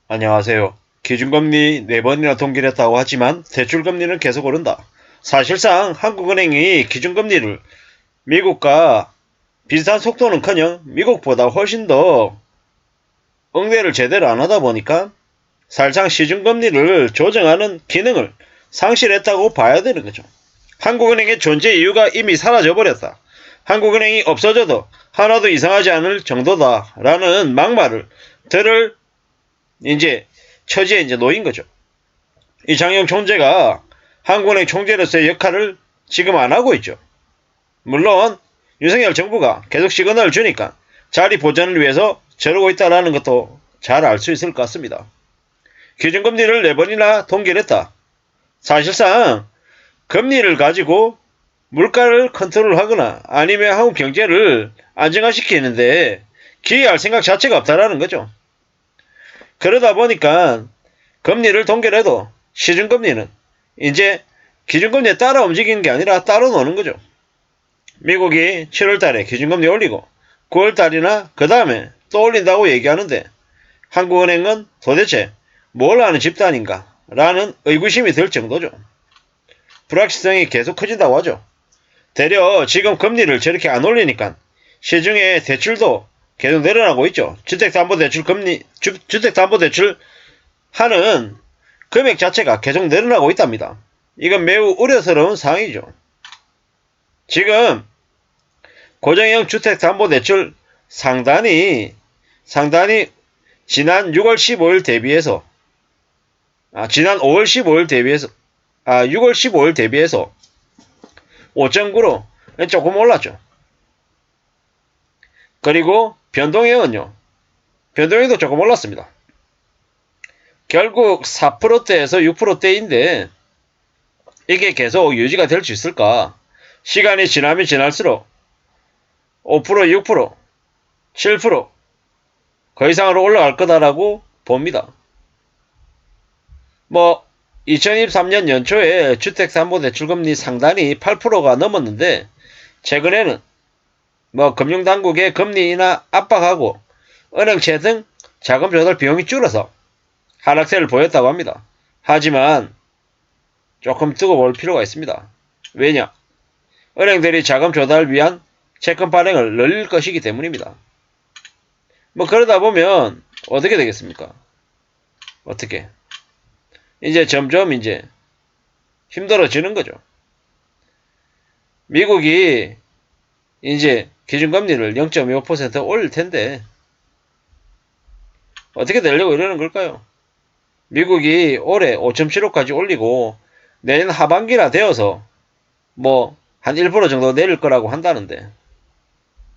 안녕하세요. 기준금리 4번이나 동결했다고 하지만 대출금리는 계속 오른다. 사실상 한국은행이 기준금리를 미국과 비슷한 속도는커녕 미국보다 훨씬 더 응대를 제대로 안 하다 보니까 사실상 시중금리를 조정하는 기능을 상실했다고 봐야 되는 거죠. 한국은행의 존재 이유가 이미 사라져버렸다. 한국은행이 없어져도 하나도 이상하지 않을 정도다라는 막말을 들을 이제 처지에 놓인 거죠. 이장영 총재가 한국은행 총재로서의 역할을 지금 안 하고 있죠. 물론 윤석열 정부가 계속 시그널을 주니까 자리 보전을 위해서 저러고 있다는 것도 잘 알 수 있을 것 같습니다. 기준금리를 4번이나 동결했다. 사실상 금리를 가지고 물가를 컨트롤하거나 아니면 한국 경제를 안정화시키는데 기여할 생각 자체가 없다라는 거죠. 그러다 보니까 금리를 동결해도 시중금리는 이제 기준금리에 따라 움직이는 게 아니라 따로 노는 거죠. 미국이 7월달에 기준금리 올리고 9월달이나 그 다음에 또 올린다고 얘기하는데 한국은행은 도대체 뭘 하는 집단인가 라는 의구심이 들 정도죠. 불확실성이 계속 커진다고 하죠. 되려 지금 금리를 저렇게 안 올리니까 시중에 대출도 계속 늘어나고 있죠. 주택담보대출 금리, 주택담보대출 하는 금액 자체가 계속 늘어나고 있답니다. 이건 매우 우려스러운 상황이죠. 지금 고정형 주택담보대출 상단이 지난 6월 15일 대비해서 지난 5월 15일 대비해서 6월 15일 대비해서 5.9로 조금 올랐죠. 그리고 변동형은요. 변동형도 조금 올랐습니다. 결국 4%대에서 6%대인데 이게 계속 유지가 될 수 있을까? 시간이 지나면 지날수록 5%, 6%, 7%, 그 이상으로 올라갈 거다라고 봅니다. 2023년 연초에 주택담보대출금리 상단이 8%가 넘었는데 최근에는 금융당국의 금리 인하 압박하고 은행채 등 자금 조달 비용이 줄어서 하락세를 보였다고 합니다. 하지만 조금 두고 볼 필요가 있습니다. 왜냐? 은행들이 자금 조달을 위한 채권 발행을 늘릴 것이기 때문입니다. 그러다 보면 어떻게 되겠습니까? 어떻게? 이제 점점 힘들어지는 거죠. 미국이 이제 기준금리를 0.25% 올릴 텐데 어떻게 되려고 이러는 걸까요? 미국이 올해 5.75까지 올리고 내년 하반기나 되어서 한 1% 정도 내릴 거라고 한다는데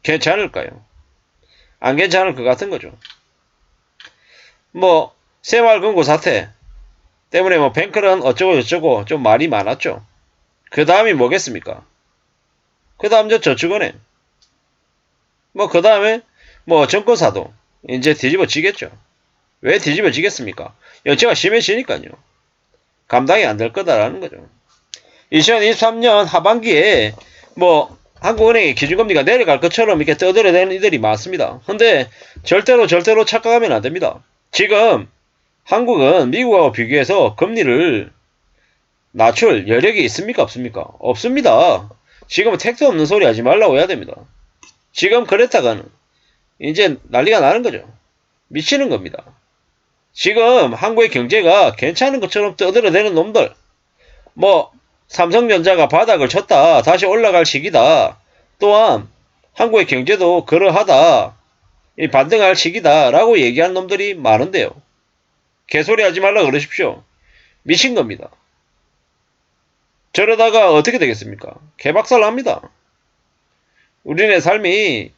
괜찮을까요? 안 괜찮을 것 같은 거죠. 새마을금고 사태 때문에 뱅크런 어쩌고 저쩌고 좀 말이 많았죠. 그 다음이 뭐겠습니까? 그 다음 저축은행. 그 다음에 증권사도 이제 뒤집어지겠죠. 왜 뒤집어지겠습니까? 연체가 심해지니까요. 감당이 안 될 거다라는 거죠. 2023년 하반기에 한국은행의 기준금리가 내려갈 것처럼 이렇게 떠들어대는 이들이 많습니다. 근데 절대로 착각하면 안 됩니다. 지금 한국은 미국하고 비교해서 금리를 낮출 여력이 있습니까? 없습니까? 없습니다. 지금은 택도 없는 소리 하지 말라고 해야 됩니다. 지금 그랬다가는 이제 난리가 나는 거죠. 미치는 겁니다. 지금 한국의 경제가 괜찮은 것처럼 떠들어대는 놈들, 삼성전자가 바닥을 쳤다, 다시 올라갈 시기다, 또한 한국의 경제도 그러하다, 반등할 시기다 라고 얘기하는 놈들이 많은데요. 개소리 하지 말라 그러십시오. 미친 겁니다. 저러다가 어떻게 되겠습니까? 개박살 납니다. 우리네 삶이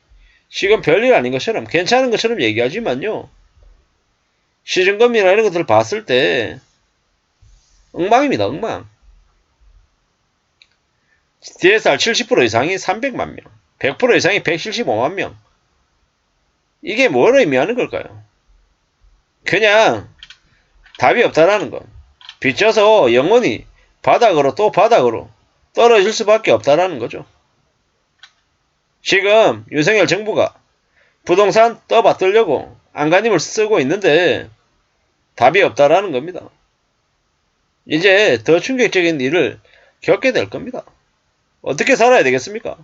지금 별일 아닌 것처럼 괜찮은 것처럼 얘기하지만요. 시중금리나 이런 것들을 봤을 때 엉망입니다. 엉망. DSR 70% 이상이 300만 명, 100% 이상이 175만 명. 이게 뭘 의미하는 걸까요? 그냥 답이 없다라는 건 빚져서 영원히 바닥으로 또 바닥으로 떨어질 수밖에 없다라는 거죠. 지금 윤석열 정부가 부동산 떠받들려고 안간힘을 쓰고 있는데 답이 없다라는 겁니다. 이제 더 충격적인 일을 겪게 될 겁니다. 어떻게 살아야 되겠습니까?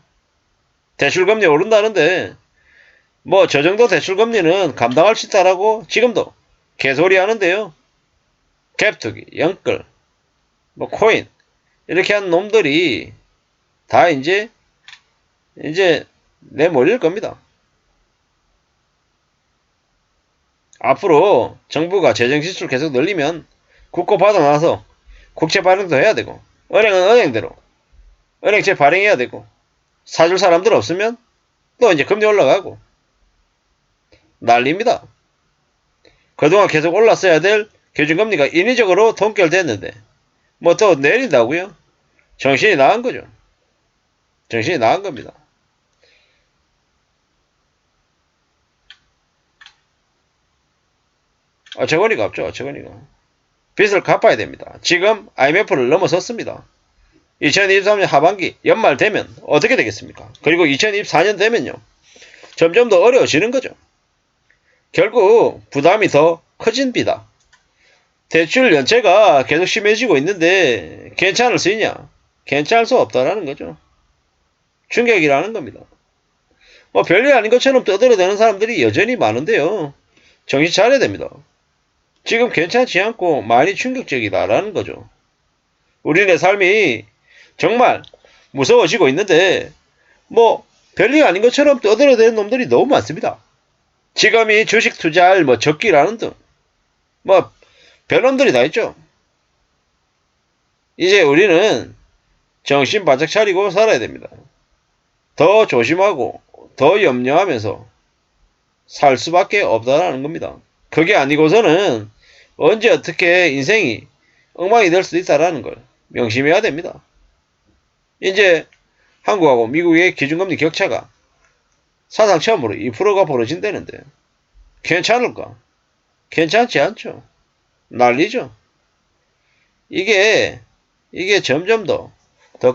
대출금리 오른다는데 뭐 저 정도 대출금리는 감당할 수 있다라고 지금도 개소리 하는데요. 갭투기, 영끌, 뭐 코인 이렇게 한 놈들이 다 이제 내몰릴 겁니다. 앞으로 정부가 재정지출 계속 늘리면 국고 받아놔서 국채 발행도 해야 되고 은행은 은행대로 은행채 발행해야 되고 사줄 사람들 없으면 또 이제 금리 올라가고 난리입니다. 그동안 계속 올랐어야 될 기준금리가 인위적으로 동결됐는데 뭐 또 내린다고요? 정신이 나간 거죠. 정신이 나간 겁니다. 어처구니가 없죠. 어처구니가. 빚을 갚아야 됩니다. 지금 IMF를 넘어섰습니다. 2023년 하반기 연말 되면 어떻게 되겠습니까? 그리고 2024년 되면요. 점점 더 어려워지는 거죠. 결국 부담이 더 커진비다. 대출 연체가 계속 심해지고 있는데 괜찮을 수 있냐? 괜찮을 수 없다라는 거죠. 충격이라는 겁니다. 뭐 별일 아닌 것처럼 떠들어대는 사람들이 여전히 많은데요. 정신 차려야 됩니다. 지금 괜찮지 않고 많이 충격적이다라는 거죠. 우리네 삶이 정말 무서워지고 있는데 뭐 별일 아닌 것처럼 떠들어대는 놈들이 너무 많습니다. 지금이 주식 투자할 뭐 적기라는 등 뭐 별놈들이 다 있죠. 이제 우리는 정신 바짝 차리고 살아야 됩니다. 더 조심하고 더 염려하면서 살 수밖에 없다라는 겁니다. 그게 아니고서는 언제 어떻게 인생이 엉망이 될 수도 있다라는 걸 명심해야 됩니다. 이제 한국하고 미국의 기준금리 격차가 사상 처음으로 2%가 벌어진다는데 괜찮을까? 괜찮지 않죠. 난리죠. 이게 점점 더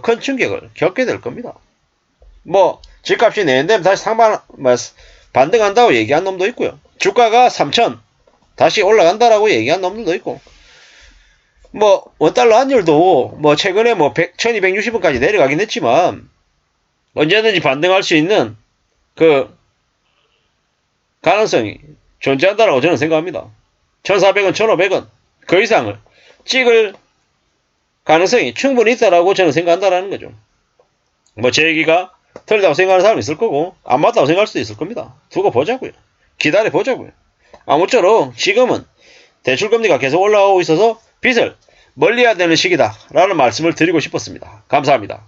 큰 충격을 겪게 될 겁니다. 뭐 집값이 내년되면 다시 반등한다고 얘기한 놈도 있고요. 주가가 3천 다시 올라간다라고 얘기한 놈들도 있고 뭐 원달러 환율도 뭐 최근에 뭐 1260원까지 내려가긴 했지만 언제든지 반등할 수 있는 그 가능성이 존재한다라고 저는 생각합니다. 1400원, 1500원 그 이상을 찍을 가능성이 충분히 있다라고 저는 생각한다라는 거죠. 뭐 제 얘기가 틀리다고 생각하는 사람이 있을 거고 안 맞다고 생각할 수도 있을 겁니다. 두고 보자고요. 기다려 보자고요. 아무쪼록 지금은 대출금리가 계속 올라오고 있어서 빚을 멀리해야 되는 시기다 라는 말씀을 드리고 싶었습니다. 감사합니다.